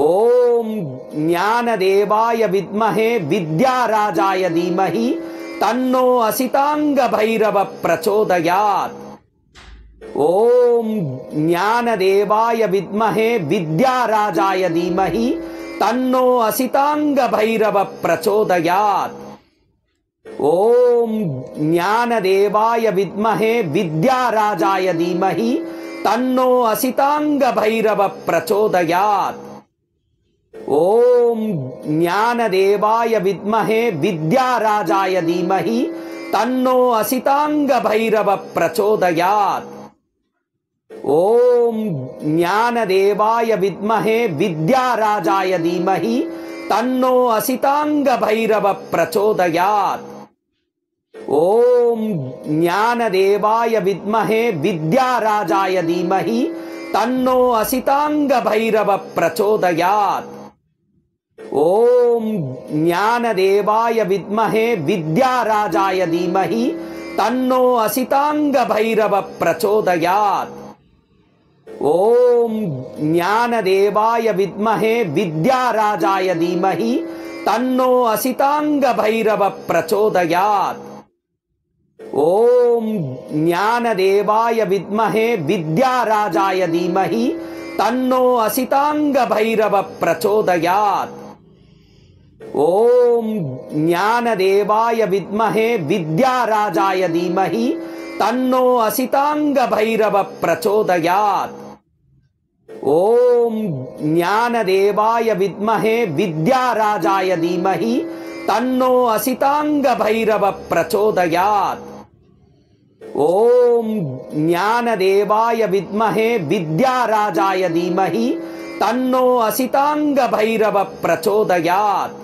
ఓం జ్ఞానదేవాయ విద్మహే విద్యారాజాయ ధీమహి తన్నో అసితాంగ భైరవ ప్రచోదయాత్. ఓం జ్ఞానదేవాయ విద్మహే విద్యారాజాయ ధీమహి తన్నో అసితాంగ భైరవ ప్రచోదయాత్. ఓం జ్ఞానదేవాయ విద్మహే విద్యారాజాయ ధీమహి తన్నో అసితాంగ భైరవ ప్రచోదయాత్. ఓం జ్ఞానదేవాయ విద్మహే విద్యారాజాయ ధీమహి తన్నో అసితాంగ భైరవ ప్రచోదయాత్. ఓం జ్ఞానదేవాయ విద్మహే విద్యారాజాయ ధీమహి తన్నో అసితాంగ భైరవ ప్రచోదయాత్. ఓం జ్ఞానదేవాయ విద్మహే విద్యారాజాయ ధీమహి తన్నో అసితాంగ భైరవ ప్రచోదయాత్. ఓం జ్ఞానదేవాయ విద్మహే విద్యారాజాయ ధీమహి తన్నో అసితాంగ భైరవ ప్రచోదయాత్. ఓం జ్ఞానదేవాయ విద్మహే విద్యారాజాయ ధీమహి తన్నో అసితాంగ భైరవ ప్రచోదయాత్. ఓం జ్ఞానదేవాయ విద్మహే విద్యారాజాయ ధీమహి తన్నో అసితాంగ భైరవ ప్రచోదయాత్. ఓం జ్ఞానదేవాయ విద్మహే విద్యారాజాయ ధీమహి తన్నో అసితాంగ భైరవ ప్రచోదయాత్. ఓం జ్ఞానదేవాయ విద్మహే విద్యారాజాయ ధీమహి తన్నో అసితాంగ భైరవ ప్రచోదయాత్. ఓం జ్ఞానదేవాయ విద్మహే విద్యారాజాయ ధీమహి తన్నో అసితాంగ భైరవ ప్రచోదయాత్.